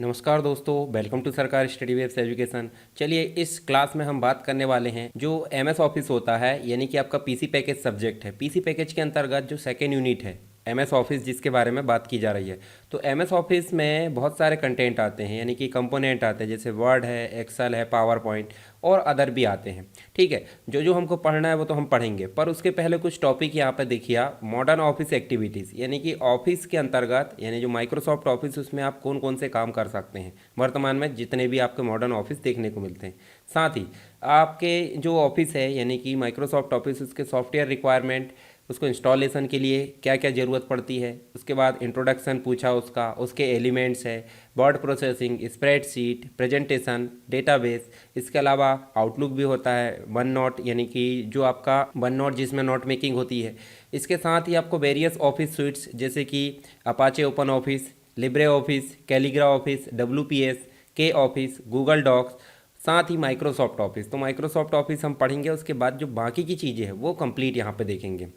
नमस्कार दोस्तों, welcome to सरकार स्टडी वेब्स एजुकेशन। चलिए इस क्लास में हम बात करने वाले हैं जो एमएस ऑफिस होता है, यानी कि आपका पीसी पैकेज सब्जेक्ट है। पीसी पैकेज के अंतर्गत जो सेकेंड यूनिट है एमएस ऑफिस, जिसके बारे में बात की जा रही है। तो एमएस ऑफिस में बहुत सारे कंटेंट आते हैं, यानी कि कंपोनेंट आते हैं, जैसे वर्ड है, एक्सेल है, पावर पॉइंट और अदर भी आते हैं। ठीक है, जो जो हमको पढ़ना है वो तो हम पढ़ेंगे, पर उसके पहले कुछ टॉपिक यहाँ पे देखिए आप। मॉडर्न ऑफिस एक्टिविटीज़, यानी कि ऑफिस के अंतर्गत, यानी जो माइक्रोसॉफ्ट ऑफिस, उसमें आप कौन कौन से काम कर सकते हैं वर्तमान में, जितने भी आपके मॉडर्न ऑफिस देखने को मिलते हैं। साथ ही आपके जो ऑफिस है, यानी कि माइक्रोसॉफ्ट ऑफिस, उसके सॉफ्टवेयर रिक्वायरमेंट, उसको इंस्टॉलेशन के लिए क्या क्या ज़रूरत पड़ती है। उसके बाद इंट्रोडक्शन पूछा उसका, उसके एलिमेंट्स है, word processing, spreadsheet, presentation, database. इसके अलावा आउटलुक भी होता है, वन नोट, यानी कि जो आपका वन नोट जिसमें नोट मेकिंग होती है। इसके साथ ही आपको वेरियस ऑफिस स्विट्स, जैसे कि Apache Open Office, Libre Office, Calligra Office, WPS, K Office, Google Docs, साथ ही माइक्रोसॉफ्ट ऑफिस। तो माइक्रोसॉफ्ट ऑफिस हम पढ़ेंगे, उसके बाद जो बाकी की चीज़ें हैं वो कंप्लीट यहाँ पे देखेंगे।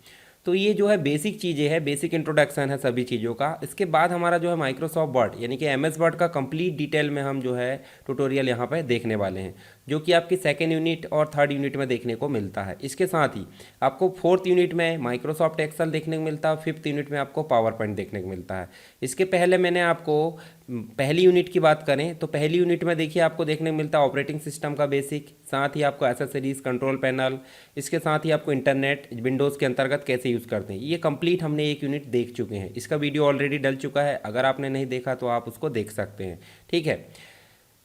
तो ये जो है बेसिक चीज़ें हैं, बेसिक इंट्रोडक्शन है सभी चीज़ों का। इसके बाद हमारा जो है माइक्रोसॉफ्ट वर्ड, यानी कि MS वर्ड का कंप्लीट डिटेल में हम जो है ट्यूटोरियल यहाँ पे देखने वाले हैं, जो कि आपकी सेकेंड यूनिट और थर्ड यूनिट में देखने को मिलता है। इसके साथ ही आपको फोर्थ यूनिट में माइक्रोसॉफ्ट एक्सेल देखने को मिलता है, फिफ्थ यूनिट में आपको पावर पॉइंट देखने को मिलता है। इसके पहले मैंने आपको पहली यूनिट की बात करें तो पहली यूनिट में देखिए आपको देखने को मिलता है ऑपरेटिंग सिस्टम का बेसिक, साथ ही आपको एसेसरीज, कंट्रोल पैनल, इसके साथ ही आपको इंटरनेट विंडोज़ के अंतर्गत कैसे यूज़ करते हैं। ये कंप्लीट हमने एक यूनिट देख चुके हैं, इसका वीडियो ऑलरेडी डल चुका है। अगर आपने नहीं देखा तो आप उसको देख सकते हैं। ठीक है,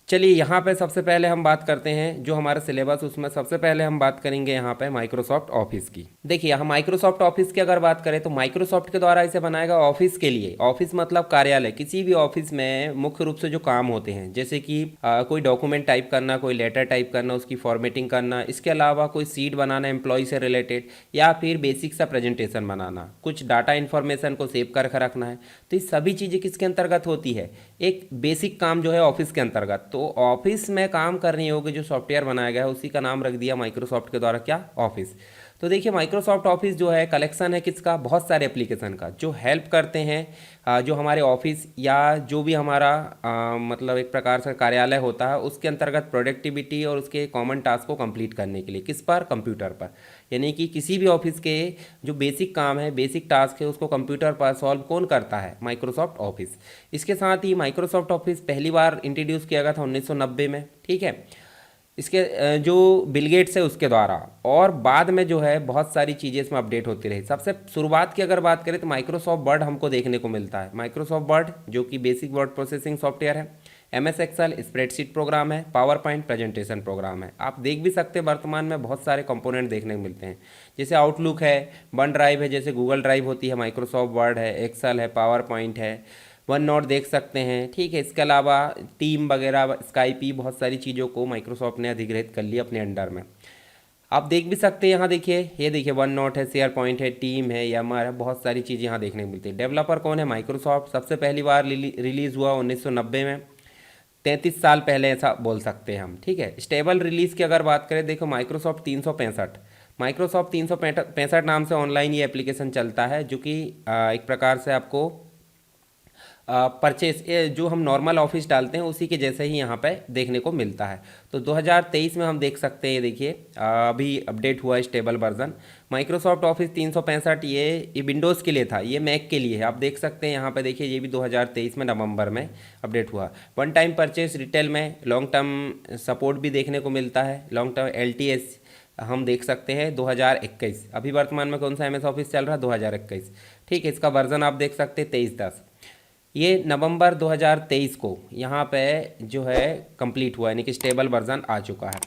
चलिए यहाँ पे सबसे पहले हम बात करते हैं जो हमारा सिलेबस, उसमें सबसे पहले हम बात करेंगे यहाँ पे माइक्रोसॉफ्ट ऑफिस की। देखिए हम माइक्रोसॉफ्ट ऑफिस की अगर बात करें तो माइक्रोसॉफ्ट के द्वारा इसे बनाएगा ऑफिस के लिए। ऑफिस मतलब कार्यालय, किसी भी ऑफिस में मुख्य रूप से जो काम होते हैं, जैसे कि कोई डॉक्यूमेंट टाइप करना, कोई लेटर टाइप करना, उसकी फॉर्मेटिंग करना, इसके अलावा कोई सीट बनाना एम्प्लॉय से रिलेटेड, या फिर बेसिक सा प्रेजेंटेशन बनाना, कुछ डाटा इन्फॉर्मेशन को सेव कर रखना है। तो ये सभी चीज़ें किसके अंतर्गत होती है, एक बेसिक काम जो है ऑफिस के अंतर्गत। तो ऑफिस में काम करने योग्य जो सॉफ्टवेयर बनाया गया है उसी का नाम रख दिया माइक्रोसॉफ्ट के द्वारा क्या, ऑफिस। तो देखिए माइक्रोसॉफ्ट ऑफिस जो है कलेक्शन है किसका, बहुत सारे एप्लीकेशन का, जो हेल्प करते हैं जो हमारे ऑफिस या जो भी हमारा मतलब एक प्रकार से कार्यालय होता है उसके अंतर्गत प्रोडक्टिविटी और उसके कॉमन टास्क को कंप्लीट करने के लिए, किस पर, कंप्यूटर पर। यानी कि किसी भी ऑफिस के जो बेसिक काम है, बेसिक टास्क है, उसको कंप्यूटर पर सॉल्व कौन करता है, माइक्रोसॉफ्ट ऑफिस। इसके साथ ही माइक्रोसॉफ्ट ऑफिस पहली बार इंट्रोड्यूस किया गया था 1990 में। ठीक है, इसके जो बिल गेट्स है उसके द्वारा, और बाद में जो है बहुत सारी चीज़ें इसमें अपडेट होती रही। सबसे शुरुआत की अगर बात करें तो माइक्रोसॉफ्ट वर्ड हमको देखने को मिलता है। माइक्रोसॉफ्ट वर्ड जो कि बेसिक वर्ड प्रोसेसिंग सॉफ्टवेयर है, MS एक्सेल स्प्रेडशीट प्रोग्राम है, पावर पॉइंट प्रेजेंटेशन प्रोग्राम है। आप देख भी सकते हैं वर्तमान में बहुत सारे कंपोनेंट देखने को मिलते हैं, जैसे आउटलुक है, वन ड्राइव है, जैसे गूगल ड्राइव होती है, माइक्रोसॉफ्ट वर्ड है, एक्सेल है, पावर पॉइंट है, वन नोट देख सकते हैं। ठीक है, इसके अलावा टीम वगैरह, स्काइपी, बहुत सारी चीज़ों को माइक्रोसॉफ्ट ने अधिग्रहित कर लिया अपने अंडर में। आप देख भी सकते हैं, यहाँ देखिए, ये देखिए वन नोट है, शेयर पॉइंट है, टीम है, यमर है, बहुत सारी चीज़ें यहाँ देखने को मिलती है। डेवलपर कौन है, माइक्रोसॉफ्ट। सबसे पहली बार रिलीज़ हुआ 1990 में, 33 साल पहले ऐसा बोल सकते हैं हम। ठीक है, स्टेबल रिलीज़ की अगर बात करें, देखो माइक्रोसॉफ्ट 365, माइक्रोसॉफ्ट 365 नाम से ऑनलाइन ये एप्लीकेशन चलता है, जो कि एक प्रकार से आपको परचेस, जो हम नॉर्मल ऑफिस डालते हैं उसी के जैसे ही यहाँ पे देखने को मिलता है। तो 2023 में हम देख सकते हैं, ये देखिए अभी अपडेट हुआ है स्टेबल वर्जन। माइक्रोसॉफ्ट ऑफिस 365 ये विंडोज़ के लिए था, ये मैक के लिए है। आप देख सकते हैं यहाँ पे, देखिए ये भी 2023 में नवंबर में अपडेट हुआ। वन टाइम परचेस रिटेल में, लॉन्ग टर्म सपोर्ट भी देखने को मिलता है, लॉन्ग टर्म LTS हम देख सकते हैं 2021। अभी वर्तमान में कौन सा MS ऑफिस चल रहा है, 2021। ठीक है, इसका वर्जन आप देख सकते हैं 2310। ये नवंबर 2023 को यहाँ पे जो है कंप्लीट हुआ, यानी कि स्टेबल वर्जन आ चुका है।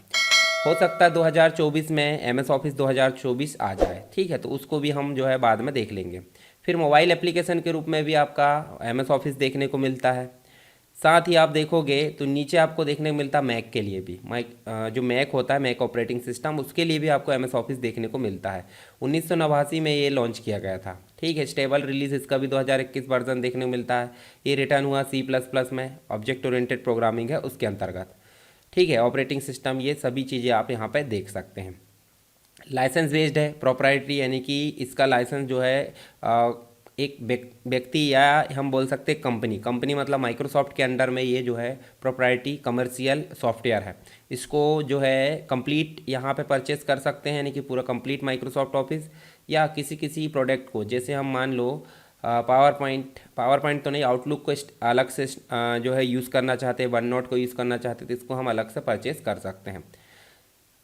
हो सकता है 2024 में MS ऑफिस 2024 आ जाए। ठीक है, तो उसको भी हम जो है बाद में देख लेंगे। फिर मोबाइल एप्लीकेशन के रूप में भी आपका MS ऑफिस देखने को मिलता है। साथ ही आप देखोगे तो नीचे आपको देखने को मिलता है मैक के लिए भी, जो मैक होता है, मैक ऑपरेटिंग सिस्टम, उसके लिए भी आपको MS ऑफिस देखने को मिलता है। 1989 में ये लॉन्च किया गया था। ठीक है, स्टेबल रिलीज इसका भी 2021 वर्जन देखने को मिलता है। ये रिटर्न हुआ C++ में, ऑब्जेक्ट ओरिएंटेड प्रोग्रामिंग है उसके अंतर्गत। ठीक है, ऑपरेटिंग सिस्टम, ये सभी चीज़ें आप यहाँ पर देख सकते हैं। लाइसेंस बेस्ड है, प्रोप्राइटरी, यानी कि इसका लाइसेंस जो है एक व्यक्ति या हम बोल सकते हैं कंपनी मतलब माइक्रोसॉफ्ट के अंडर में ये जो है प्रोप्राइटरी कमर्शियल सॉफ्टवेयर है, इसको जो है कंप्लीट यहाँ पे परचेस कर सकते हैं, यानी कि पूरा कंप्लीट माइक्रोसॉफ्ट ऑफिस, या किसी किसी प्रोडक्ट को, जैसे हम मान लो पावर पॉइंट तो नहीं, आउटलुक को अलग से जो है यूज़ करना चाहते हैं, वन नोट को यूज़ करना चाहते हैं, तो इसको हम अलग से परचेस कर सकते हैं।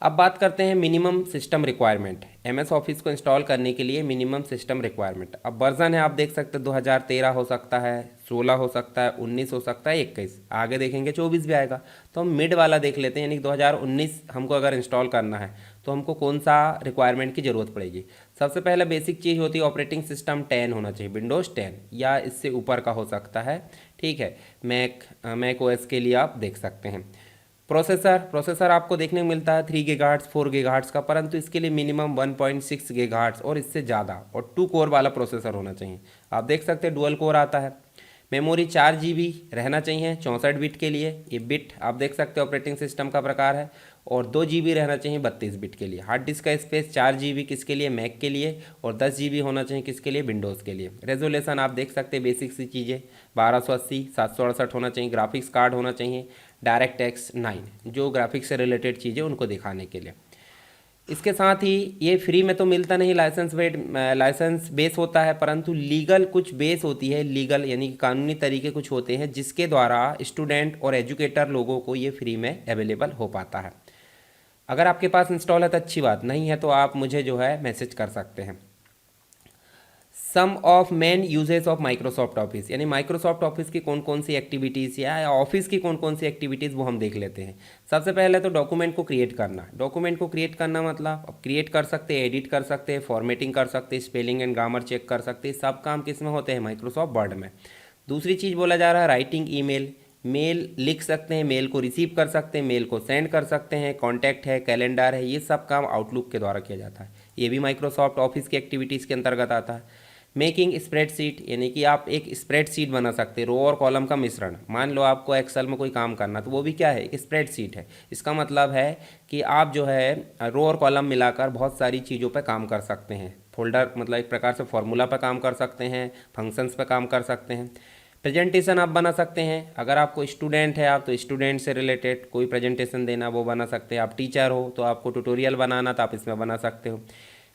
अब बात करते हैं minimum system requirement. MS office को इंस्टॉल करने के लिए मिनिमम सिस्टम रिक्वायरमेंट, अब वर्जन है आप देख सकते हैं 2013 हो सकता है, 16 हो सकता है, 19 हो सकता है, 21, आगे देखेंगे 24 भी आएगा। तो हम मिड वाला देख लेते हैं, यानी कि 2019 हमको अगर इंस्टॉल करना है तो हमको कौन सा रिक्वायरमेंट की ज़रूरत पड़ेगी। सबसे पहले बेसिक चीज़ होती है ऑपरेटिंग सिस्टम 10 होना चाहिए, विंडोज़ 10 या इससे ऊपर का हो सकता है, ठीक है। मैक ओएस के लिए आप देख सकते हैं। प्रोसेसर आपको देखने को मिलता है 3 गीगाहर्ट्ज़ 4 गीगाहर्ट्ज़ का, परंतु इसके लिए मिनिमम 1.6 गीगाहर्ट्ज़ और इससे ज़्यादा और 2 कोर वाला प्रोसेसर होना चाहिए। आप देख सकते हैं डुअल कोर आता है। मेमोरी 4 GB रहना चाहिए 64 बिट के लिए, ये बिट आप देख सकते हैं ऑपरेटिंग सिस्टम का प्रकार है, और 2 GB रहना चाहिए 32 बिट के लिए। हार्ड डिस्क का स्पेस 4 GB किसके लिए, मैक के लिए, और 10 GB होना चाहिए किसके लिए, विंडोज़ के लिए। रेजोल्यूशन आप देख सकते हैं बेसिक सी चीज़ें 1280 768 होना चाहिए। ग्राफिक्स कार्ड होना चाहिए डायरेक्ट एक्स 9, जो ग्राफिक्स से रिलेटेड चीज़ें उनको दिखाने के लिए। इसके साथ ही ये फ्री में तो मिलता नहीं, लाइसेंस बेस होता है, परंतु लीगल कुछ बेस होती है, लीगल यानी कि कानूनी तरीके कुछ होते हैं जिसके द्वारा स्टूडेंट और एजुकेटर लोगों को ये फ्री में अवेलेबल हो पाता है। अगर आपके पास इंस्टॉल है तो अच्छी बात, नहीं है तो आप मुझे जो है मैसेज कर सकते हैं। Some of main uses of Microsoft Office, यानी माइक्रोसॉफ्ट ऑफिस की कौन कौन सी एक्टिविटीज़ या ऑफिस की कौन कौन सी एक्टिविटीज़ वो हम देख लेते हैं। सबसे पहले तो डॉक्यूमेंट को क्रिएट करना। डॉक्यूमेंट को क्रिएट करना मतलब अब क्रिएट कर सकते हैं, एडिट कर सकते हैं, फॉर्मेटिंग कर सकते हैं, स्पेलिंग एंड ग्रामर चेक कर सकते हैं, सब काम किस में होते हैं, माइक्रोसॉफ्ट वर्ड में। दूसरी चीज़ बोला जा रहा है राइटिंग ईमेल, मेल लिख सकते हैं, मेल को रिसीव कर सकते हैं, मेल को सेंड कर सकते हैं, कॉन्टैक्ट है, कैलेंडर है, ये सब काम आउटलुक के द्वारा किया जाता है, ये भी माइक्रोसॉफ्ट ऑफिस की एक्टिविटीज़ के अंतर्गत आता है। मेकिंग स्प्रेडशीट, यानी कि आप एक स्प्रेडशीट बना सकते हैं, रो और कॉलम का मिश्रण। मान लो आपको एक्सेल में कोई काम करना, तो वो भी क्या है, एक स्प्रेडशीट है। इसका मतलब है कि आप जो है रो और कॉलम मिलाकर बहुत सारी चीज़ों पर काम कर सकते हैं। फोल्डर मतलब एक प्रकार से फॉर्मूला पर काम कर सकते हैं, फंक्शंस पर काम कर सकते हैं। प्रेजेंटेशन आप बना सकते हैं, अगर आपको स्टूडेंट है आप तो स्टूडेंट से रिलेटेड कोई प्रेजेंटेशन देना वो बना सकते हैं। आप टीचर हो तो आपको ट्यूटोरियल बनाना तो आप इसमें बना सकते हो।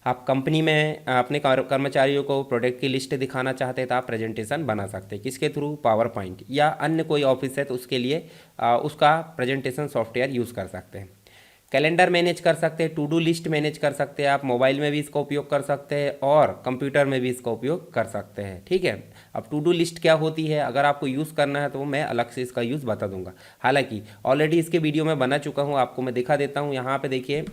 आप कंपनी में अपने कर्मचारियों को प्रोडक्ट की लिस्ट दिखाना चाहते हैं तो आप प्रेजेंटेशन बना सकते हैं, किसके थ्रू, पावर पॉइंट, या अन्य कोई ऑफिस है तो उसके लिए उसका प्रेजेंटेशन सॉफ्टवेयर यूज़ कर सकते हैं। कैलेंडर मैनेज कर सकते हैं, टू डू लिस्ट मैनेज कर सकते हैं, आप मोबाइल में भी इसका उपयोग कर सकते हैं और कंप्यूटर में भी इसका उपयोग कर सकते हैं, ठीक है। अब टू डू लिस्ट क्या होती है, अगर आपको यूज़ करना है तो मैं अलग से इसका यूज़ बता दूंगा। हालांकि ऑलरेडी इसके वीडियो में बना चुका हूँ, आपको मैं दिखा देता हूँ। यहाँ पे देखिए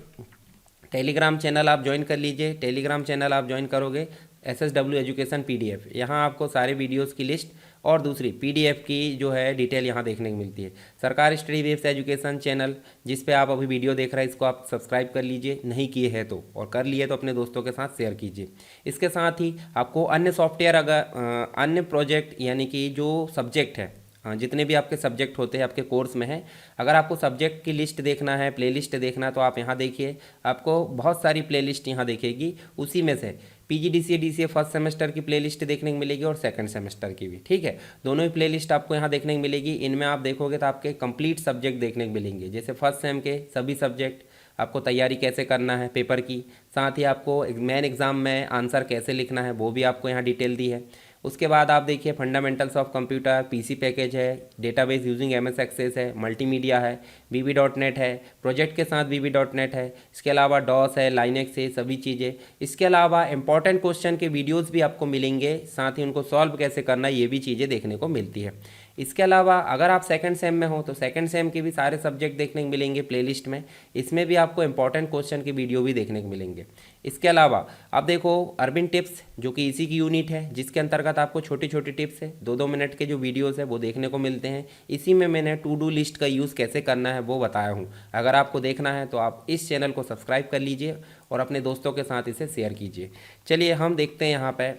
टेलीग्राम चैनल आप ज्वाइन कर लीजिए। टेलीग्राम चैनल आप ज्वाइन करोगे SSW एजुकेशन PDF, यहाँ आपको सारे वीडियोस की लिस्ट और दूसरी PDF की जो है डिटेल यहाँ देखने को मिलती है। सरकारी स्टडी वेब्स एजुकेशन चैनल जिस पे आप अभी वीडियो देख रहे हैं, इसको आप सब्सक्राइब कर लीजिए, नहीं किए हैं तो, और कर लिए तो अपने दोस्तों के साथ शेयर कीजिए। इसके साथ ही आपको अन्य सॉफ्टवेयर अगर अन्य प्रोजेक्ट यानी कि जो सब्जेक्ट है, जितने भी आपके सब्जेक्ट होते हैं आपके कोर्स में हैं, अगर आपको सब्जेक्ट की लिस्ट देखना है, प्लेलिस्ट देखना है, तो आप यहाँ देखिए, आपको बहुत सारी प्लेलिस्ट यहाँ देखेगी। उसी में से PGDCA DCA फर्स्ट सेमेस्टर की प्लेलिस्ट देखने को मिलेगी और सेकंड सेमेस्टर की भी, ठीक है। दोनों ही प्लेलिस्ट आपको यहाँ देखने को मिलेगी। इनमें आप देखोगे तो आपके कंप्लीट सब्जेक्ट देखने को मिलेंगे, जैसे फर्स्ट सेम के सभी सब्जेक्ट, आपको तैयारी कैसे करना है पेपर की, साथ ही आपको मेन एग्ज़ाम में आंसर कैसे लिखना है वो भी आपको यहाँ डिटेल दी है। उसके बाद आप देखिए fundamentals of computer, PC package है, डेटाबेस यूजिंग MS एक्सेस है, मल्टीमीडिया है, VB.NET है, प्रोजेक्ट के साथ VB.NET है, इसके अलावा DOS है, लाइनेक्स है, सभी चीज़ें। इसके अलावा इंपॉर्टेंट क्वेश्चन के वीडियोस भी आपको मिलेंगे, साथ ही उनको सॉल्व कैसे करना है ये भी चीज़ें देखने को मिलती है। इसके अलावा अगर आप सेकंड सेम में हो तो सेकंड सेम के भी सारे सब्जेक्ट देखने को मिलेंगे प्लेलिस्ट में, इसमें भी आपको इंपॉर्टेंट क्वेश्चन की वीडियो भी देखने को मिलेंगे। इसके अलावा आप देखो अरबिन टिप्स, जो कि इसी की यूनिट है, जिसके अंतर्गत आपको छोटी छोटी टिप्स है, 2-2 मिनट के जो वीडियोस है वो देखने को मिलते हैं। इसी में मैंने टू डू लिस्ट का यूज़ कैसे करना है वो बताया हूँ। अगर आपको देखना है तो आप इस चैनल को सब्सक्राइब कर लीजिए और अपने दोस्तों के साथ इसे शेयर कीजिए। चलिए हम देखते हैं यहाँ पर।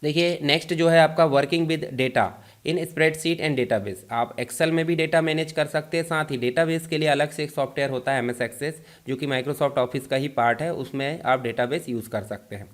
देखिए नेक्स्ट जो है आपका working with data in spreadsheet and database. आप एक्सेल में भी डेटा मैनेज कर सकते हैं, साथ ही डेटाबेस के लिए अलग से एक सॉफ्टवेयर होता है MS एक्सेस, जो कि माइक्रोसॉफ्ट ऑफिस का ही पार्ट है, उसमें आप डेटाबेस यूज़ कर सकते हैं।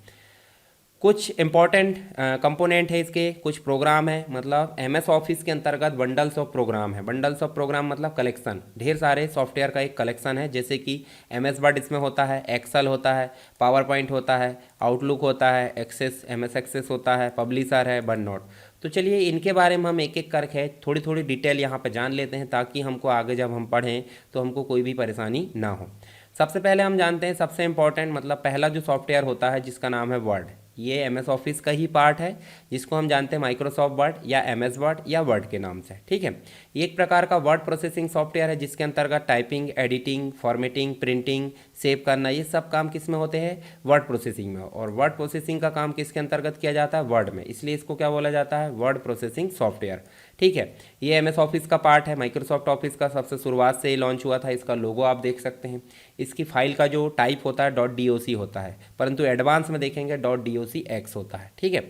कुछ इंपॉर्टेंट कंपोनेंट है इसके, कुछ प्रोग्राम है, मतलब एमएस ऑफिस के अंतर्गत बंडल्स ऑफ प्रोग्राम है। बंडल्स ऑफ प्रोग्राम मतलब कलेक्शन, ढेर सारे सॉफ्टवेयर का एक कलेक्शन है। जैसे कि एमएस वर्ड इसमें होता है, एक्सेल होता है, पावर पॉइंट होता है, आउटलुक होता है, एक्सेस एमएस एक्सेस होता है, पब्लिशर है, वन नोट। तो चलिए इनके बारे में हम एक एक करके थोड़ी थोड़ी डिटेल यहाँ पे जान लेते हैं, ताकि हमको आगे जब हम पढ़ें तो हमको कोई भी परेशानी ना हो। सबसे पहले हम जानते हैं सबसे इम्पॉर्टेंट, मतलब पहला जो सॉफ्टवेयर होता है जिसका नाम है वर्ड। ये एमएस ऑफिस का ही पार्ट है, जिसको हम जानते हैं माइक्रोसॉफ्ट वर्ड या एमएस वर्ड या वर्ड के नाम से। ठीक है, ये एक प्रकार का वर्ड प्रोसेसिंग सॉफ्टवेयर है, जिसके अंतर्गत typing, editing, formatting, printing, save करना, ये सब काम किस में होते हैं, वर्ड प्रोसेसिंग में। और वर्ड प्रोसेसिंग का काम किसके अंतर्गत किया जाता है, वर्ड में, इसलिए इसको क्या बोला जाता है, वर्ड प्रोसेसिंग सॉफ्टवेयर। ठीक है, ये एमएस ऑफिस का पार्ट है, माइक्रोसॉफ्ट ऑफिस का सबसे शुरुआत से ही लॉन्च हुआ था। इसका लोगो आप देख सकते हैं। इसकी फाइल का जो टाइप होता है .doc होता है, परंतु एडवांस में देखेंगे .docx होता है। ठीक है,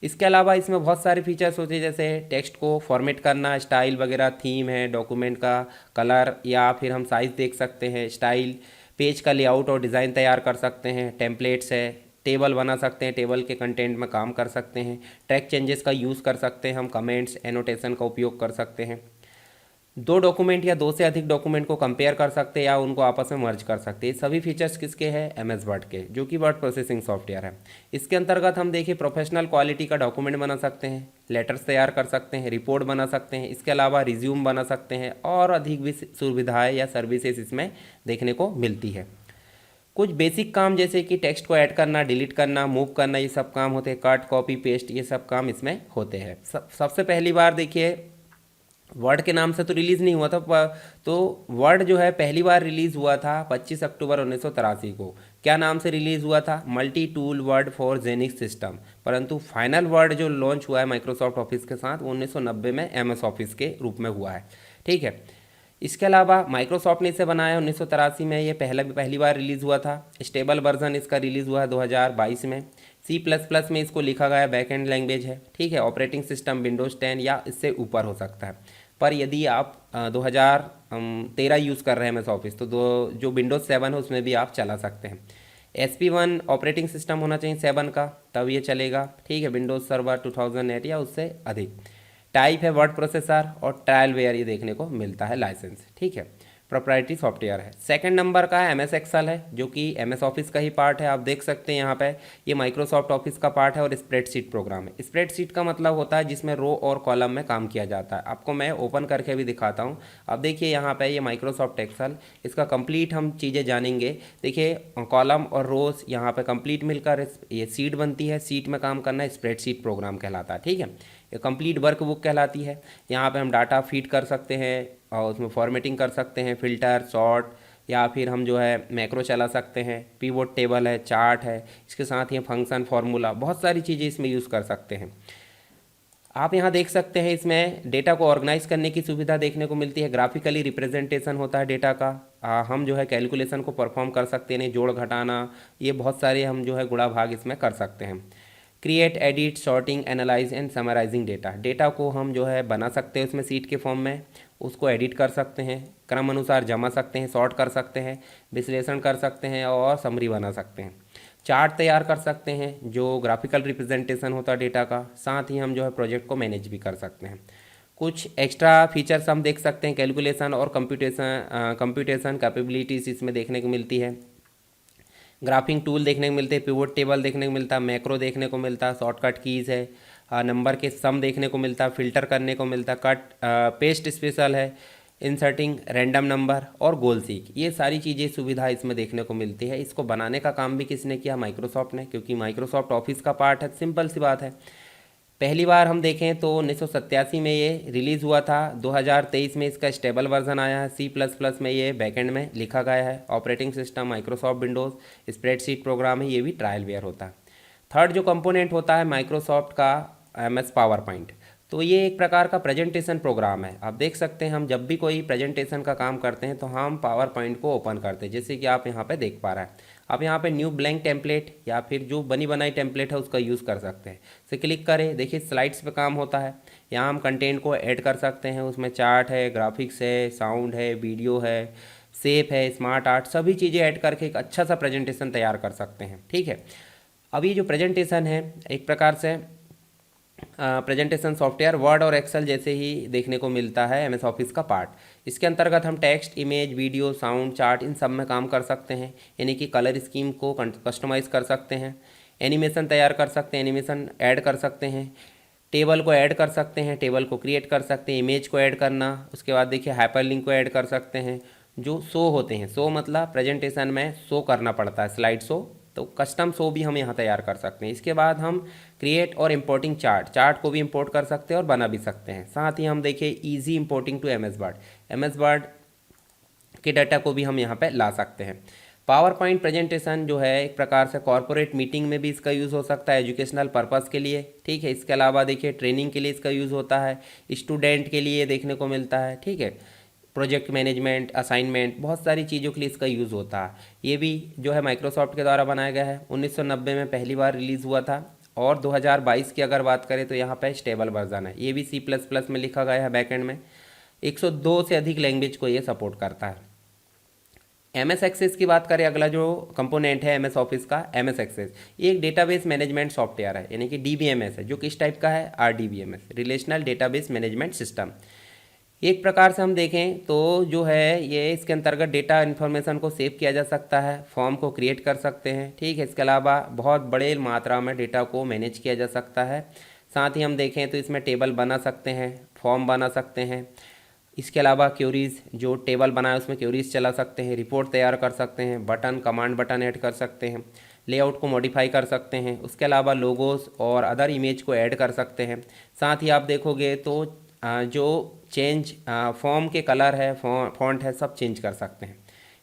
इसके अलावा इसमें बहुत सारे फीचर्स होते हैं, जैसे टेक्स्ट को फॉर्मेट करना, स्टाइल वगैरह, थीम है, डॉक्यूमेंट का कलर, या फिर हम साइज़ देख सकते हैं, स्टाइल, पेज का लेआउट और डिज़ाइन तैयार कर सकते हैं, टेम्पलेट्स है, टेबल बना सकते हैं, टेबल के कंटेंट में काम कर सकते हैं, ट्रैक चेंजेस का यूज़ कर सकते हैं, हम कमेंट्स, एनोटेशन का उपयोग कर सकते हैं, दो डॉक्यूमेंट या दो से अधिक डॉक्यूमेंट को कंपेयर कर सकते हैं या उनको आपस में मर्ज कर सकते हैं। सभी फीचर्स किसके हैं, एमएस वर्ड के, जो कि वर्ड प्रोसेसिंग सॉफ्टवेयर है। इसके अंतर्गत हम देखिए प्रोफेशनल क्वालिटी का डॉक्यूमेंट बना सकते हैं, लेटर्स तैयार कर सकते हैं, रिपोर्ट बना सकते हैं, इसके अलावा रिज्यूम बना सकते हैं, और अधिक भी सुविधाएँ या सर्विसेज इसमें देखने को मिलती है। कुछ बेसिक काम जैसे कि टेक्स्ट को ऐड करना, डिलीट करना, मूव करना, ये सब काम होते हैं, कट, कॉपी, पेस्ट, ये सब काम इसमें होते हैं। सबसे पहली बार देखिए, वर्ड के नाम से तो रिलीज़ नहीं हुआ था, तो वर्ड जो है पहली बार रिलीज़ हुआ था 25 अक्टूबर 1983 को। क्या नाम से रिलीज़ हुआ था, multi tool Word for Xenix system. परंतु फाइनल वर्ड जो लॉन्च हुआ है माइक्रोसॉफ्ट ऑफिस के साथ, वो 1990 में एमएस ऑफिस के रूप में हुआ है। ठीक है, इसके अलावा माइक्रोसॉफ्ट ने इसे बनाया 1983 में, ये पहली बार रिलीज़ हुआ था। स्टेबल वर्जन इसका रिलीज़ हुआ है 2022 में। C++ में इसको लिखा गया बैक एंड लैंग्वेज है। ठीक है, ऑपरेटिंग सिस्टम विंडोज़ 10 या इससे ऊपर हो सकता है, पर यदि आप 2013 यूज़ कर रहे हैं एमएस ऑफिस, तो जो विंडोज़ 7 है उसमें भी आप चला सकते हैं। SP1 ऑपरेटिंग सिस्टम होना चाहिए 7 का, तब ये चलेगा। ठीक है, विंडोज़ सर्वर 2008 या उससे अधिक। टाइप है वर्ड प्रोसेसर, और ट्रायल वेयर ये देखने को मिलता है लाइसेंस। ठीक है, प्रोप्राइटरी सॉफ्टवेयर है। सेकंड नंबर का है एमएस एक्सेल है, जो कि एमएस ऑफिस का ही पार्ट है। आप देख सकते हैं यहाँ पे, ये माइक्रोसॉफ्ट ऑफिस का पार्ट है, और स्प्रेडशीट प्रोग्राम है। स्प्रेडशीट का मतलब होता है जिसमें रो और कॉलम में काम किया जाता है। आपको मैं ओपन करके भी दिखाता हूँ। अब देखिए यहाँ पे ये माइक्रोसॉफ्ट एक्सेल, इसका कंप्लीट हम चीज़ें जानेंगे। देखिए कॉलम और रोज यहाँ पे कंप्लीट मिलकर ये सीट बनती है। सीट में काम करना स्प्रेडशीट प्रोग्राम कहलाता है। ठीक है, ये कंप्लीट वर्क बुक कहलाती है। यहाँ पे हम डाटा फीड कर सकते हैं और उसमें फॉर्मेटिंग कर सकते हैं, फिल्टर, सॉर्ट, या फिर हम जो है मैक्रो चला सकते हैं, पीवोट टेबल है, चार्ट है, इसके साथ ही फंक्शन, फार्मूला, बहुत सारी चीज़ें इसमें यूज़ कर सकते हैं। आप यहाँ देख सकते हैं इसमें डेटा को ऑर्गेनाइज करने की सुविधा देखने को मिलती है। ग्राफिकली रिप्रेजेंटेशन होता है डेटा का। हम जो है कैलकुलेशन को परफॉर्म कर सकते हैं, जोड़ घटाना, ये बहुत सारे हम जो है गुणा भाग इसमें कर सकते हैं। Create, edit, sorting, analyse and summarising data, data को हम जो है बना सकते हैं उसमें सीट के फॉर्म में, उसको एडिट कर सकते हैं, क्रम अनुसार जमा सकते हैं, सॉर्ट कर सकते हैं, विश्लेषण कर सकते हैं, और समरी बना सकते हैं। चार्ट तैयार कर सकते हैं, जो ग्राफिकल रिप्रेजेंटेशन होता है डेटा का। साथ ही हम जो है प्रोजेक्ट को मैनेज भी कर सकते हैं। कुछ एक्स्ट्रा फीचर्स हम देख सकते हैं, कैलकुलेशन और कंप्यूटेशन कैपेबिलिटीज़ इसमें देखने को मिलती है। ग्राफिंग टूल देखने को मिलते हैं, पिवोट टेबल देखने को मिलता है, मैक्रो देखने को मिलता है, शॉर्टकट कीज़ है, नंबर के सम देखने को मिलता है, फिल्टर करने को मिलता है, कट, पेस्ट स्पेशल है, इंसर्टिंग रैंडम नंबर, और गोल सीक, ये सारी चीज़ें सुविधा इसमें देखने को मिलती है। इसको बनाने का काम भी किसने किया, माइक्रोसॉफ्ट ने, क्योंकि माइक्रोसॉफ्ट ऑफिस का पार्ट है। सिंपल सी बात है। पहली बार हम देखें तो 1987 में ये रिलीज़ हुआ था। 2023 में इसका स्टेबल वर्जन आया है। C++ में ये बैकएंड में लिखा गया है। Operating system Microsoft Windows, spreadsheet programme है, ये भी ट्रायल वेयर होता है। थर्ड जो कंपोनेंट होता है माइक्रोसॉफ्ट का MS पावर पॉइंट, तो ये एक प्रकार का प्रेजेंटेशन प्रोग्राम है। आप देख सकते हैं, हम जब भी कोई प्रेजेंटेशन का काम करते हैं तो हम पावर पॉइंट को ओपन करते हैं, जैसे कि आप यहाँ पे देख पा रहे हैं। आप यहाँ पे न्यू ब्लैंक टेम्पलेट या फिर जो बनी बनाई टेम्पलेट है उसका यूज़ कर सकते हैं। से क्लिक करें, देखिए स्लाइड्स पे काम होता है। यहाँ हम कंटेंट को ऐड कर सकते हैं, उसमें चार्ट है, ग्राफिक्स है, साउंड है, वीडियो है, शेप है, स्मार्ट आर्ट, सभी चीज़ें ऐड करके एक अच्छा सा प्रेजेंटेशन तैयार कर सकते हैं। ठीक है, अब ये जो प्रेजेंटेशन है एक प्रकार से प्रेजेंटेशन सॉफ्टवेयर वर्ड और एक्सेल जैसे ही देखने को मिलता है एमएस ऑफिस का पार्ट। इसके अंतर्गत हम text, image, video, sound, chart इन सब में काम कर सकते हैं, यानी कि कलर स्कीम को कस्टमाइज़ कर सकते हैं, एनिमेशन तैयार कर सकते हैं, एनिमेशन ऐड कर सकते हैं, टेबल को ऐड कर सकते हैं, टेबल को क्रिएट कर सकते हैं, इमेज को ऐड करना, उसके बाद देखिए हाइपरलिंक को ऐड कर सकते हैं। जो शो होते हैं, शो मतलब प्रेजेंटेशन में शो करना पड़ता है, स्लाइड शो, तो कस्टम शो भी हम यहाँ तैयार कर सकते हैं। इसके बाद हम क्रिएट और इम्पोर्टिंग चार्ट, चार्ट को भी इंपोर्ट कर सकते हैं और बना भी सकते हैं। साथ ही हम देखिए easy importing to M S word के डाटा को भी हम यहाँ पे ला सकते हैं। पावर पॉइंट प्रेजेंटेशन जो है एक प्रकार से कॉर्पोरेट मीटिंग में भी इसका यूज़ हो सकता है, एजुकेशनल पर्पस के लिए, ठीक है। इसके अलावा देखिए ट्रेनिंग के लिए इसका यूज़ होता है, स्टूडेंट के लिए देखने को मिलता है, ठीक है। प्रोजेक्ट मैनेजमेंट, असाइनमेंट, बहुत सारी चीज़ों के लिए इसका यूज़ होता है। ये भी जो है माइक्रोसॉफ्ट के द्वारा बनाया गया है, 1990 में पहली बार रिलीज़ हुआ था और 2022 की अगर बात करें तो यहाँ पे स्टेबल वर्जन है। ये भी C++ में लिखा गया है बैकएंड में। 102 से अधिक लैंग्वेज को ये सपोर्ट करता है। MS एक्सेस की बात करें, अगला जो कंपोनेंट है MS ऑफिस का, MS एक्सेस, ये एक डेटाबेस मैनेजमेंट सॉफ्टवेयर है, यानी कि DBMS है, जो किस टाइप का है, RDBMS, relational database management system. एक प्रकार से हम देखें तो जो है ये इसके अंतर्गत डेटा इन्फॉर्मेशन को सेव किया जा सकता है, फॉर्म को क्रिएट कर सकते हैं, ठीक है। इसके अलावा बहुत बड़े मात्रा में डेटा को मैनेज किया जा सकता है। साथ ही हम देखें तो इसमें टेबल बना सकते हैं, फॉर्म बना सकते हैं। इसके अलावा क्यूरीज, जो टेबल बनाए उसमें क्यूरीज चला सकते हैं, रिपोर्ट तैयार कर सकते हैं, बटन, कमांड बटन ऐड कर सकते हैं, लेआउट को मॉडिफाई कर सकते हैं। उसके अलावा लोगोस और अदर इमेज को ऐड कर सकते हैं। साथ ही आप देखोगे तो जो चेंज फॉर्म के कलर है, फॉन्ट है, सब चेंज कर सकते हैं।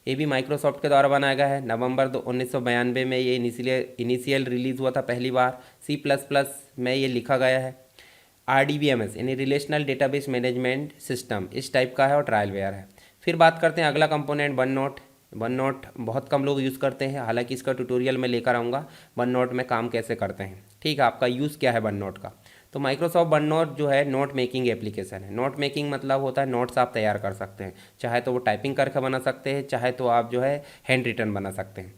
ये भी माइक्रोसॉफ्ट के द्वारा बनाया गया है। नवंबर 1992 में ये इनिशियल रिलीज़ हुआ था पहली बार। C++ में ये लिखा गया है। RDBMS यानी रिलेशनल डेटाबेस मैनेजमेंट सिस्टम इस टाइप का है और ट्रायल वेयर है। फिर बात करते हैं अगला कंपोनेंट, वन नोट बहुत कम लोग यूज़ करते हैं, हालांकि इसका ट्यूटोरियल मैं लेकर आऊँगा वन नोट में काम कैसे करते हैं, ठीक है। आपका यूज़ क्या है वन नोट का, तो माइक्रोसॉफ्ट वन नोट जो है नोट मेकिंग एप्लीकेशन है। नोट मेकिंग मतलब होता है नोट्स आप तैयार कर सकते हैं, चाहे तो वो टाइपिंग करके बना सकते हैं, चाहे तो आप जो है हैंड रिटन बना सकते हैं।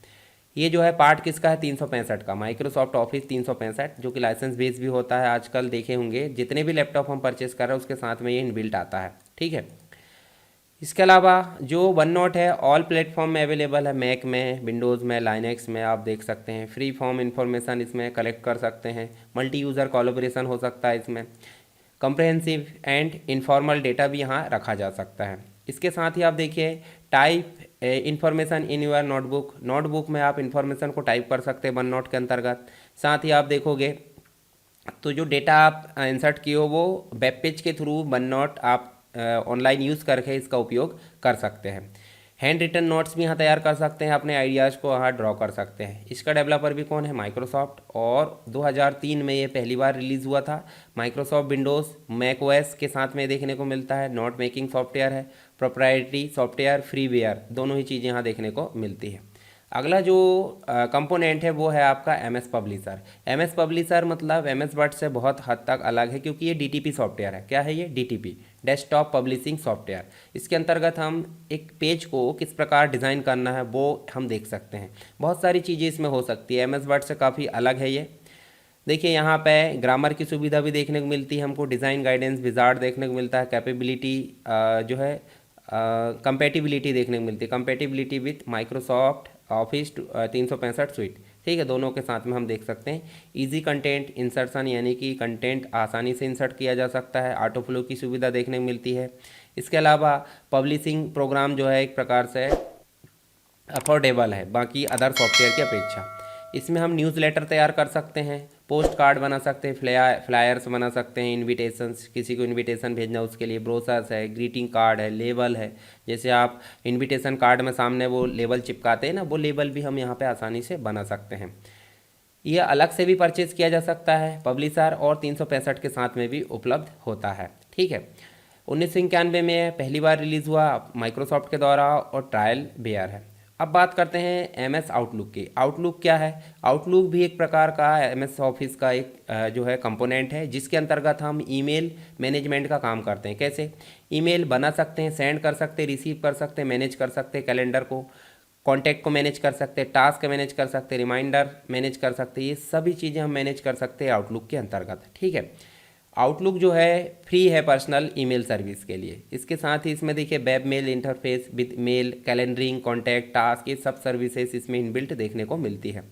ये जो है पार्ट किसका है, 365 का, माइक्रोसॉफ्ट ऑफिस 365, जो कि लाइसेंस बेस भी होता है। आजकल देखे होंगे जितने भी लैपटॉप हम परचेस कर रहे हैं उसके साथ में ये इनबिल्ट आता है, ठीक है। इसके अलावा जो वन नोट है ऑल प्लेटफॉर्म में अवेलेबल है, मैक में, विंडोज़ में, लाइनेक्स में आप देख सकते हैं। फ्री फॉर्म इन्फॉर्मेशन इसमें कलेक्ट कर सकते हैं, मल्टी यूज़र कोलैबोरेशन हो सकता है इसमें, कम्प्रहेंसिव एंड इनफॉर्मल डेटा भी यहाँ रखा जा सकता है। इसके साथ ही आप देखिए type information in your notebook में आप इन्फॉर्मेशन को टाइप कर सकते हैं वन नोट के अंतर्गत। साथ ही आप देखोगे तो जो डेटा आप इंसर्ट किए हो वो वेब पेज के थ्रू वन नोट आप ऑनलाइन यूज़ करके इसका उपयोग कर सकते हैं। हैंड रिटन नोट्स भी यहाँ तैयार कर सकते हैं, अपने आइडियाज़ को यहाँ ड्रॉ कर सकते हैं। इसका डेवलपर भी कौन है, माइक्रोसॉफ्ट, और 2003 में ये पहली बार रिलीज़ हुआ था। माइक्रोसॉफ्ट विंडोज़, मैक ओएस के साथ में देखने को मिलता है। नोट मेकिंग सॉफ्टवेयर है, प्रोप्राइटरी सॉफ्टवेयर, फ्रीवेयर, दोनों ही चीज़ें यहाँ देखने को मिलती है। अगला जो कंपोनेंट है वो है आपका MS पब्लिशर। MS पब्लिशर मतलब MS वर्ड से बहुत हद तक अलग है, क्योंकि ये DTP सॉफ्टवेयर है। क्या है ये, DTP, डेस्कटॉप पब्लिशिंग सॉफ्टवेयर। इसके अंतर्गत हम एक पेज को किस प्रकार डिज़ाइन करना है वो हम देख सकते हैं। बहुत सारी चीज़ें इसमें हो सकती है, MS वर्ड से काफ़ी अलग है ये। देखिए यहाँ पे ग्रामर की सुविधा भी देखने को मिलती है हमको, डिज़ाइन गाइडेंस विजार्ड देखने को मिलता है, कैपेबिलिटी जो है कंपेटिबिलिटी देखने को मिलती है, compatibility with Microsoft office 365 sweet, ठीक है। दोनों के साथ में हम देख सकते हैं इजी कंटेंट इंसर्शन, यानी कि कंटेंट आसानी से इंसर्ट किया जा सकता है। ऑटो फ्लो की सुविधा देखने को मिलती है। इसके अलावा पब्लिशिंग प्रोग्राम जो है एक प्रकार से अफोर्डेबल है बाकी अदर सॉफ्टवेयर की अपेक्षा। इसमें हम न्यूज़लेटर तैयार कर सकते हैं, पोस्ट कार्ड बना सकते हैं, फ्लायर्स बना सकते हैं, इनविटेशंस, किसी को इनविटेशन भेजना उसके लिए, ब्रोशर्स है, ग्रीटिंग कार्ड है, लेबल है। जैसे आप इनविटेशन कार्ड में सामने वो लेबल चिपकाते हैं ना, वो लेबल भी हम यहाँ पे आसानी से बना सकते हैं। ये अलग से भी परचेज किया जा सकता है पब्लिशर, और 365 के साथ में भी उपलब्ध होता है, ठीक है। 1991 में पहली बार रिलीज़ हुआ माइक्रोसॉफ्ट के द्वारा और ट्रायल वेयर है। अब बात करते हैं MS आउटलुक की। आउटलुक क्या है, आउटलुक भी एक प्रकार का MS ऑफिस का एक जो है कंपोनेंट है, जिसके अंतर्गत हम ईमेल मैनेजमेंट का काम करते हैं। कैसे, ईमेल बना सकते हैं, सेंड कर सकते हैं, रिसीव कर सकते हैं, मैनेज कर सकते हैं कैलेंडर को, कॉन्टैक्ट को मैनेज कर सकते हैं, टास्क मैनेज कर सकते हैं, रिमाइंडर मैनेज कर सकते हैं। ये सभी चीज़ें हम मैनेज कर सकते हैं आउटलुक के अंतर्गत। ठीक है, आउटलुक जो है फ्री है पर्सनल ईमेल सर्विस के लिए। इसके साथ ही इसमें देखिए web mail interface with mail, calendaring, contact, task, ये सब सर्विसेज इसमें इनबिल्ट देखने को मिलती है।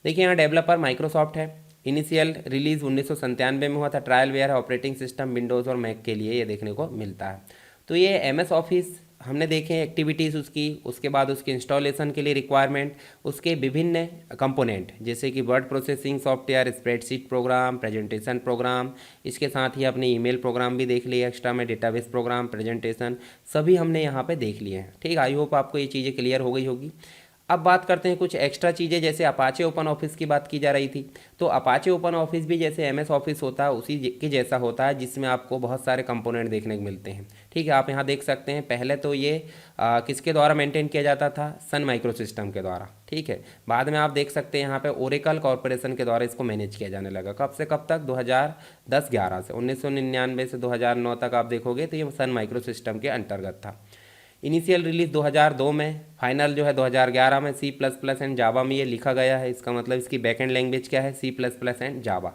देखिए यहाँ डेवलपर माइक्रोसॉफ्ट है। इनिशियल रिलीज 1997 में हुआ था। ट्रायल वेयर है ऑपरेटिंग सिस्टम विंडोज़ और मैक के लिए ये देखने को मिलता है। तो ये एमएस ऑफिस हमने देखे एक्टिविटीज़ उसकी, उसके बाद उसके इंस्टॉलेशन के लिए रिक्वायरमेंट, उसके विभिन्न कंपोनेंट जैसे कि word processing software, spreadsheet programme, presentation programme, इसके साथ ही अपने ईमेल प्रोग्राम भी देख लिए एक्स्ट्रा में, डेटाबेस प्रोग्राम, प्रेजेंटेशन, सभी हमने यहाँ पे देख लिए हैं। ठीक, आई होप आपको ये चीज़ें क्लियर हो गई होगी। अब बात करते हैं कुछ एक्स्ट्रा चीज़ें, जैसे अपाचे ओपन ऑफिस की बात की जा रही थी। तो अपाचे ओपन ऑफिस भी जैसे एमएस ऑफिस होता है उसी के जैसा होता है, जिसमें आपको बहुत सारे कंपोनेंट देखने को मिलते हैं। ठीक है, आप यहाँ देख सकते हैं पहले तो ये किसके द्वारा मेंटेन किया जाता था, सन माइक्रो सिस्टम के द्वारा। ठीक है, बाद में आप देख सकते हैं यहाँ पे ओरेकल कॉरपोरेशन के द्वारा इसको मैनेज किया जाने लगा। कब से कब तक, 2010-11 से, 1999 से 2009 तक आप देखोगे तो ये सन माइक्रो सिस्टम के अंतर्गत था। इनिशियल रिलीज 2002 में, फाइनल जो है 2011 में। सी प्लस प्लस एंड जावा में ये लिखा गया है। इसका मतलब इसकी बैकएंड लैंग्वेज क्या है, C plus plus and Java.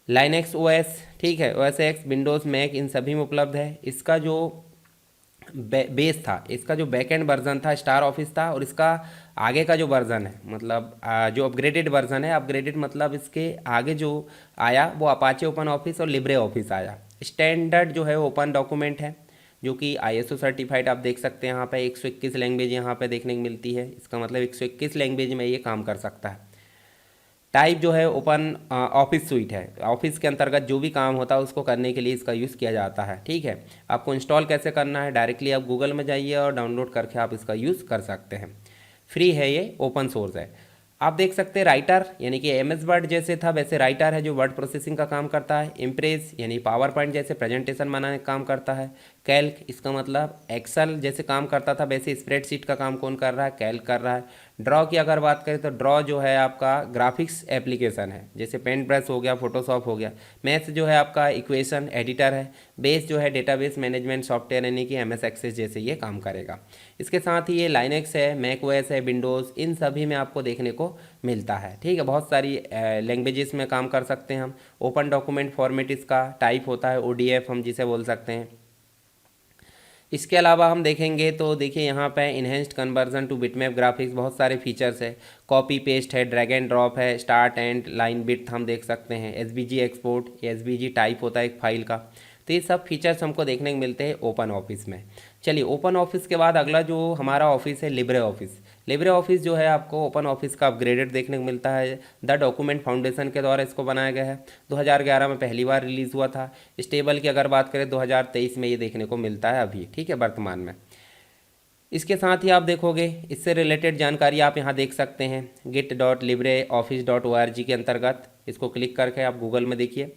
Linux OS, ठीक है, ओएस एक्स, विंडोज़, मैक, इन सभी में उपलब्ध है। इसका जो बेस था, इसका जो बैकएंड वर्जन था स्टार ऑफिस था, और इसका आगे का जो वर्जन है, मतलब जो अपग्रेडेड वर्जन है, अपग्रेडेड मतलब इसके आगे जो आया वो अपाचे ओपन ऑफिस और लिब्रे ऑफिस आया। स्टैंडर्ड जो है ओपन डॉक्यूमेंट है, जो कि आईएसओ सर्टिफाइड। आप देख सकते हैं यहाँ पे 121 लैंग्वेज यहाँ पे देखने को मिलती है। इसका मतलब 121 लैंग्वेज में ये काम कर सकता है। टाइप जो है ओपन ऑफिस सुइट है, ऑफिस के अंतर्गत जो भी काम होता है उसको करने के लिए इसका यूज़ किया जाता है। ठीक है, आपको इंस्टॉल कैसे करना है, डायरेक्टली आप गूगल में जाइए और डाउनलोड करके आप इसका यूज़ कर सकते हैं। फ्री है, ये ओपन सोर्स है। आप देख सकते हैं राइटर, यानी कि एमएस वर्ड जैसे था वैसे राइटर है जो वर्ड प्रोसेसिंग का काम करता है। इम्प्रेस यानी पावर पॉइंट जैसे प्रेजेंटेशन बनाने का काम करता है। कैल्क, इसका मतलब एक्सेल जैसे काम करता था वैसे स्प्रेडशीट का काम कौन कर रहा है, कैल्क कर रहा है। ड्रॉ की अगर बात करें तो ड्रॉ जो है आपका ग्राफिक्स एप्लीकेशन है, जैसे पेंट ब्रश हो गया, फोटोशॉप हो गया। मैथ्स जो है आपका इक्वेशन एडिटर है। बेस जो है डेटाबेस मैनेजमेंट सॉफ्टवेयर, यानी कि एमएस एक्सेस जैसे ये काम करेगा। इसके साथ ही ये लाइनेक्स है, मैक ओएस है, विंडोज़, इन सभी में आपको देखने को मिलता है। ठीक है, बहुत सारी लैंग्वेजेस में काम कर सकते हैं हम। ओपन डॉक्यूमेंट फॉर्मेट इसका टाइप होता है, ओडीएफ हम जिसे बोल सकते हैं। इसके अलावा हम देखेंगे तो देखिए यहाँ पे enhanced conversion to bitmap graphics, बहुत सारे फीचर्स है। कॉपी पेस्ट है, ड्रैग एंड ड्रॉप है, स्टार्ट एंड लाइन बिट हम देख सकते हैं। एसवीजी एक्सपोर्ट, ये एसवीजी टाइप होता है एक फाइल का। तो ये सब फीचर्स हमको देखने को मिलते हैं ओपन ऑफिस में। चलिए, ओपन ऑफिस के बाद अगला जो हमारा ऑफिस है लिब्रे ऑफिस। लिब्रे ऑफिस जो है आपको ओपन ऑफिस का अपग्रेडेड देखने को मिलता है। द डॉक्यूमेंट फाउंडेशन के द्वारा इसको बनाया गया है। 2011 में पहली बार रिलीज़ हुआ था। स्टेबल की अगर बात करें 2023 में ये देखने को मिलता है अभी। ठीक है, वर्तमान में। इसके साथ ही आप देखोगे इससे रिलेटेड जानकारी आप यहाँ देख सकते हैं git.libreoffice.org के अंतर्गत। इसको क्लिक करके आप गूगल में देखिए,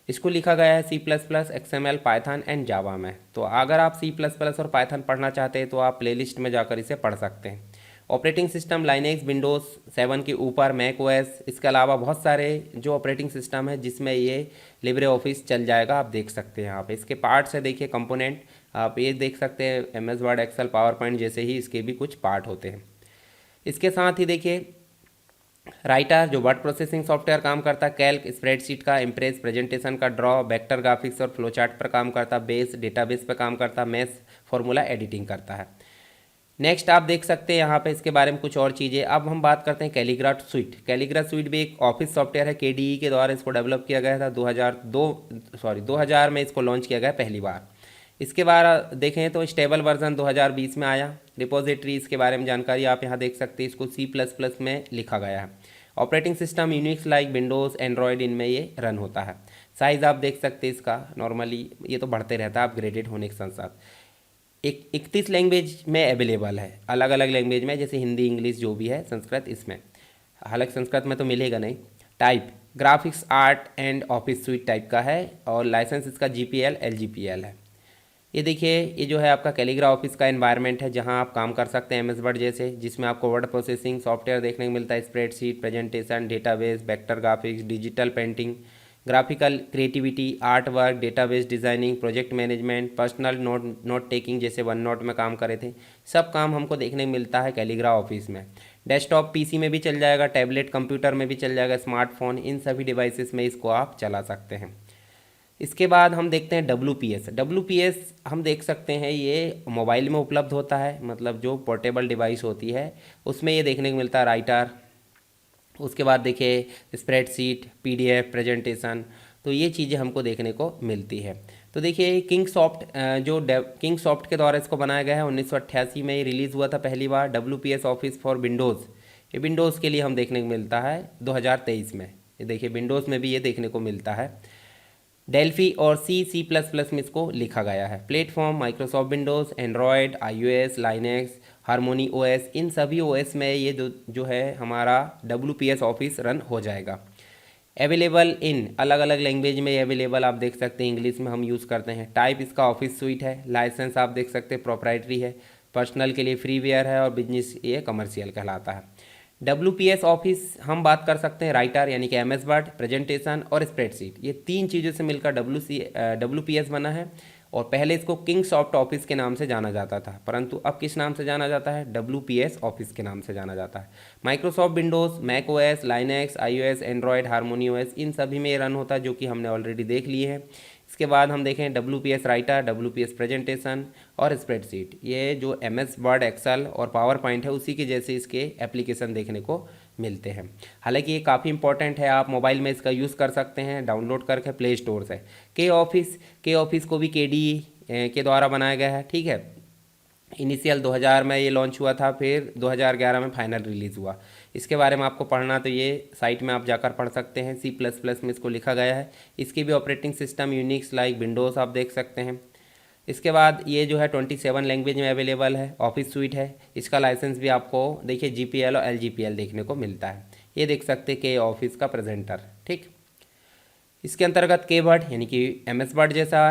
इसको लिखा गया है C plus plus, XML, Python and Java में। तो अगर आप सी प्लस प्लस और पाइथन पढ़ना चाहते हैं तो आप प्लेलिस्ट में जाकर इसे पढ़ सकते हैं। ऑपरेटिंग सिस्टम लाइनेक्स विंडोज़ 7 के ऊपर मैक ओएस, इसके अलावा बहुत सारे जो ऑपरेटिंग सिस्टम है जिसमें ये लिब्रे ऑफिस चल जाएगा, आप देख सकते हैं यहाँ पे। इसके पार्ट्स है, देखिए कंपोनेंट आप ये देख सकते हैं, MS Word, Excel, PowerPoint जैसे ही इसके भी कुछ पार्ट होते हैं। इसके साथ ही देखिए राइटर जो वर्ड प्रोसेसिंग सॉफ्टवेयर काम करता है। कैल्क स्प्रेडशीट का, इम्प्रेस प्रेजेंटेशन का, ड्रॉ वेक्टर ग्राफिक्स और फ्लोचार्ट पर काम करता है। बेस डेटाबेस पर काम करता है। मैथ्स फॉर्मूला एडिटिंग करता है। नेक्स्ट आप देख सकते हैं यहाँ पे इसके बारे में कुछ और चीज़ें। अब हम बात करते हैं कैलीग्राफ स्वीट। कैलीग्राफ स्वीट भी एक ऑफिस सॉफ्टवेयर है, केडीई के द्वारा इसको डेवलप किया गया था। 2000 में इसको लॉन्च किया गया पहली बार। इसके बाद देखें तो स्टेबल वर्जन 2020 में आया। रिपोजिटरी इसके बारे में जानकारी आप यहाँ देख सकते हैं, इसको C++ में लिखा गया है। Operating system Unix like Windows, Android, इनमें ये रन होता है। साइज़ आप देख सकते हैं इसका, नॉर्मली ये तो बढ़ते रहता है अपग्रेडेड होने के साथ साथ। 31 लैंग्वेज में अवेलेबल है, अलग अलग लैंग्वेज में, जैसे हिंदी, इंग्लिश जो भी है, संस्कृत इसमें। हालांकि संस्कृत में तो मिलेगा नहीं। Type graphics, art and office sweet type का है, और लाइसेंस इसका GPL LGPL है। ये देखिए, ये जो है आपका कैलीग्राफ ऑफिस का एनवायरनमेंट है जहां आप काम कर सकते हैं एमएस वर्ड जैसे, जिसमें आपको वर्ड प्रोसेसिंग सॉफ्टवेयर देखने को मिलता है, spreadsheet, presentation, database, vector graphics, digital painting, graphical creativity, art work, database designing, project management, personal note taking जैसे वन नोट में काम करे थे, सब काम हमको देखने को मिलता है कैलीग्राफ ऑफिस में। डेस्कटॉप पीसी में भी चल जाएगा, टैबलेट कंप्यूटर में भी चल जाएगा, स्मार्टफोन, इन सभी डिवाइसेस में इसको आप चला सकते हैं। इसके बाद हम देखते हैं WPS। WPS हम देख सकते हैं ये मोबाइल में उपलब्ध होता है, मतलब जो पोर्टेबल डिवाइस होती है उसमें ये देखने को मिलता है, राइटर। उसके बाद देखिए स्प्रेडशीट, PDF, प्रेजेंटेशन, तो ये चीज़ें हमको देखने को मिलती है। तो देखिए किंग सॉफ्ट किंग सॉफ्ट के द्वारा इसको बनाया गया है, 1988 में ये रिलीज़ हुआ था पहली बार। WPS ऑफिस फॉर विंडोज़, ये विंडोज़ के लिए हम देखने को मिलता है 2023 में। ये देखिए विंडोज़ में भी ये देखने को मिलता है। डेल्फी और C++ में इसको लिखा गया है। Platform Microsoft Windows, Android, iOS, Linux, harmony OS, इन सभी OS में ये जो है हमारा WPS ऑफिस रन हो जाएगा। अवेलेबल इन अलग अलग लैंग्वेज में अवेलेबल, आप देख सकते हैं इंग्लिश में हम यूज़ करते हैं। टाइप इसका ऑफिस स्वीट है। लाइसेंस आप देख सकते हैं प्रोप्राइटरी है, पर्सनल के लिए फ्रीवेयर है और बिजनेस ये कमर्शियल कहलाता है। WPS ऑफिस हम बात कर सकते हैं राइटर यानी कि MS वर्ड, प्रेजेंटेशन और स्प्रेडशीट, ये तीन चीज़ों से मिलकर WPS बना है। और पहले इसको किंग सॉफ्ट ऑफिस के नाम से जाना जाता था, परंतु अब किस नाम से जाना जाता है? WPS ऑफिस के नाम से जाना जाता है। Microsoft Windows, Mac OS, Linux, iOS, Android, Harmony OS, इन सभी में रन होता है, जो कि हमने ऑलरेडी देख लिए हैं। इसके बाद हम देखें WPS राइटर, WPS प्रेजेंटेशन और स्प्रेडशीट, ये जो MS वर्ड, एक्सेल और पावर पॉइंट है उसी के जैसे इसके एप्लीकेशन देखने को मिलते हैं। हालांकि ये काफ़ी इंपॉर्टेंट है, आप मोबाइल में इसका यूज़ कर सकते हैं डाउनलोड करके प्ले स्टोर से। के ऑफिस को भी KDE के द्वारा बनाया गया है, ठीक है। इनिशियल 2000 में ये लॉन्च हुआ था, फिर 2011 में फाइनल रिलीज़ हुआ। इसके बारे में आपको पढ़ना तो ये साइट में आप जाकर पढ़ सकते हैं। C++ में इसको लिखा गया है। इसकी भी operating system Unix like Windows आप देख सकते हैं। इसके बाद ये जो है 27 लैंग्वेज में अवेलेबल है, ऑफिस स्वीट है। इसका लाइसेंस भी आपको देखिए GPL और LGPL देखने को मिलता है। ये देख सकते हैं के ऑफिस का प्रेजेंटर, ठीक। इसके अंतर्गत के वर्ड यानी कि MS वर्ड जैसा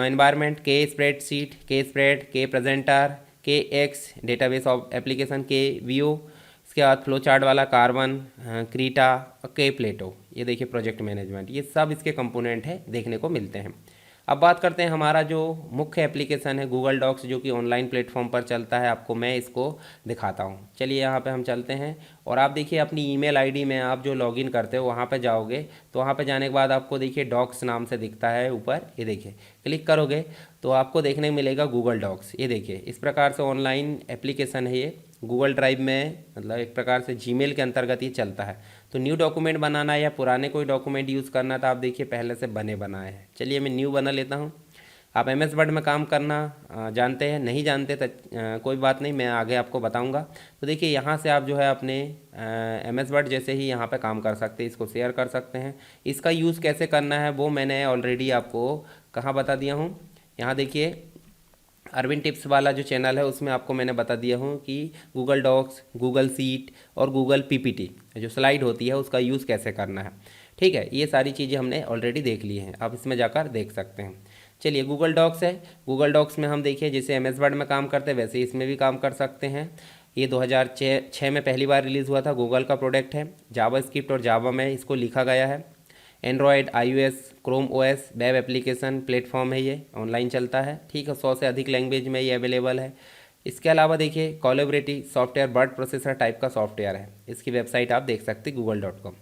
एनवायरनमेंट, के स्प्रेडशीट, के स्प्रेड, के प्रेजेंटर, के एक्स डेटाबेस ऑफ एप्लीकेशन, के व्यू, इसके बाद फ्लो चार्ट वाला कार्बन, क्रीटा और के प्लेटो, ये देखिए प्रोजेक्ट मैनेजमेंट, ये सब इसके कंपोनेंट है देखने को मिलते हैं। अब बात करते हैं हमारा जो मुख्य एप्लीकेशन है गूगल डॉक्स, जो कि ऑनलाइन प्लेटफॉर्म पर चलता है। आपको मैं इसको दिखाता हूँ। चलिए यहाँ पे हम चलते हैं और आप देखिए अपनी ईमेल आईडी में आप जो लॉगिन करते हो वहाँ पे जाओगे, तो वहाँ पे जाने के बाद आपको देखिए डॉक्स नाम से दिखता है ऊपर, ये देखिए क्लिक करोगे तो आपको देखने को मिलेगा गूगल डॉक्स। ये देखिए इस प्रकार से ऑनलाइन एप्लीकेशन है ये, गूगल ड्राइव में, मतलब एक प्रकार से जीमेल के अंतर्गत ये चलता है। तो न्यू डॉक्यूमेंट बनाना या पुराने कोई डॉक्यूमेंट यूज़ करना था, आप देखिए पहले से बने बनाए हैं। चलिए मैं न्यू बना लेता हूँ। आप MS वर्ड में काम करना जानते हैं, नहीं जानते तो कोई बात नहीं, मैं आगे आपको बताऊंगा। तो देखिए यहाँ से आप जो है अपने MS वर्ड जैसे ही यहाँ पे काम कर सकते हैं, इसको शेयर कर सकते हैं। इसका यूज़ कैसे करना है वो मैंने ऑलरेडी आपको कहाँ बता दिया हूँ। यहाँ देखिए अरविंद टिप्स वाला जो चैनल है उसमें आपको मैंने बता दिया हूँ कि गूगल डॉक्स, गूगल सीट और गूगल PPT जो स्लाइड होती है उसका यूज़ कैसे करना है, ठीक है। ये सारी चीज़ें हमने ऑलरेडी देख ली हैं, आप इसमें जाकर देख सकते हैं। चलिए गूगल डॉक्स है, गूगल डॉक्स में हम देखिए जैसे MS वर्ड में काम करते हैं वैसे ही इसमें भी काम कर सकते हैं। ये 2006 में पहली बार रिलीज़ हुआ था, गूगल का प्रोडक्ट है। जावा स्क्रिप्ट और जावा में इसको लिखा गया है। Android, iOS, Chrome OS web application platform है, ये ऑनलाइन चलता है, ठीक है। 100 से अधिक लैंग्वेज में ये अवेलेबल है। इसके अलावा देखिए collaborative software, word processor type का सॉफ्टवेयर है। इसकी वेबसाइट आप देख सकते हैं google.com।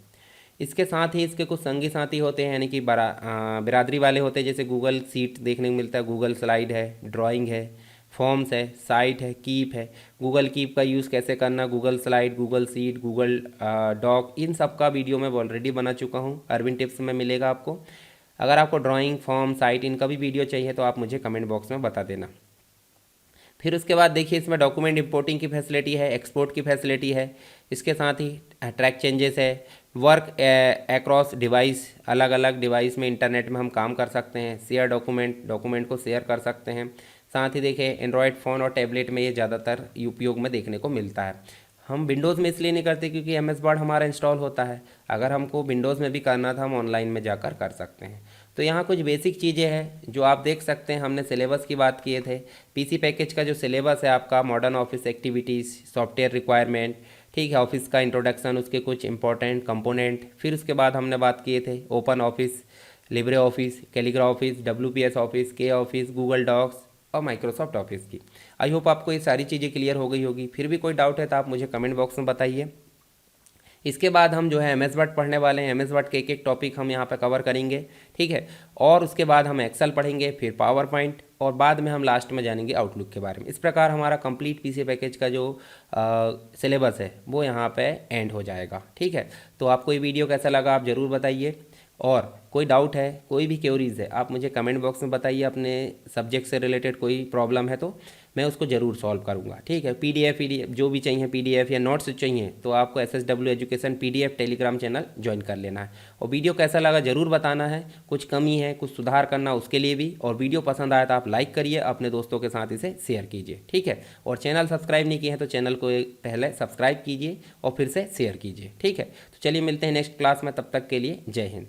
इसके साथ ही इसके कुछ संगी साथी होते हैं, यानी कि बिरादरी वाले होते हैं, जैसे गूगल सीट देखने को मिलता है, गूगल स्लाइड है, ड्राइंग है, फॉर्म्स है, साइट है, कीप है। गूगल कीप का यूज़ कैसे करना, Google Slide, Google sheet, Google Doc, इन सब का वीडियो मैं ऑलरेडी बना चुका हूँ, अरविंद टिप्स में मिलेगा आपको। अगर आपको ड्राइंग, फॉर्म, साइट इनका भी वीडियो चाहिए तो आप मुझे कमेंट बॉक्स में बता देना। फिर उसके बाद देखिए इसमें डॉक्यूमेंट इंपोर्टिंग की फैसिलिटी है, एक्सपोर्ट की फैसिलिटी है। इसके साथ ही ट्रैक चेंजेस है, वर्क अक्रॉस डिवाइस, अलग अलग डिवाइस में इंटरनेट में हम काम कर सकते हैं। शेयर डॉक्यूमेंट को शेयर कर सकते हैं। साथ ही देखिए एंड्रॉयड फ़ोन और टैबलेट में ये ज़्यादातर उपयोग में देखने को मिलता है। हम विंडोज़ में इसलिए नहीं करते क्योंकि MS वर्ड हमारा इंस्टॉल होता है। अगर हमको विंडोज़ में भी करना था हम ऑनलाइन में जाकर कर सकते हैं। तो यहाँ कुछ बेसिक चीज़ें हैं जो आप देख सकते हैं। हमने सिलेबस की बात किए थे। PC पैकेज का जो सिलेबस है आपका, modern office activities, software requirement, ठीक है, ऑफिस का इंट्रोडक्शन, उसके कुछ इंपॉर्टेंट कंपोनेंट। फिर उसके बाद हमने बात किए थे Open Office, Libre Office, Calligra Office, WPS Office, K Office, Google Docs और माइक्रोसॉफ्ट ऑफिस की। आई होप आपको ये सारी चीज़ें क्लियर हो गई होगी। फिर भी कोई डाउट है तो आप मुझे कमेंट बॉक्स में बताइए। इसके बाद हम जो है MS वर्ड पढ़ने वाले हैं। MS वर्ड के एक एक टॉपिक हम यहाँ पे कवर करेंगे, ठीक है। और उसके बाद हम एक्सेल पढ़ेंगे, फिर पावर पॉइंट, और बाद में हम लास्ट में जानेंगे आउटलुक के बारे में। इस प्रकार हमारा कंप्लीट PC पैकेज का जो सिलेबस है वो यहाँ पे एंड हो जाएगा, ठीक है। तो आपको ये वीडियो कैसा लगा आप ज़रूर बताइए, और कोई डाउट है, कोई भी क्वेरीज है, आप मुझे कमेंट बॉक्स में बताइए। अपने सब्जेक्ट से रिलेटेड कोई प्रॉब्लम है तो मैं उसको ज़रूर सॉल्व करूँगा, ठीक है। PDF जो भी चाहिए, PDF या नोट्स चाहिए, तो आपको SSW education PDF Telegram channel join कर लेना है। और वीडियो कैसा लगा ज़रूर बताना है, कुछ कमी है, कुछ सुधार करना उसके लिए भी। और वीडियो पसंद आया तो आप लाइक करिए, अपने दोस्तों के साथ इसे शेयर कीजिए, ठीक है। और चैनल सब्सक्राइब नहीं किए हैं तो चैनल को पहले सब्सक्राइब कीजिए और फिर से शेयर कीजिए, ठीक है। तो चलिए मिलते हैं नेक्स्ट क्लास में, तब तक के लिए जय हिंद।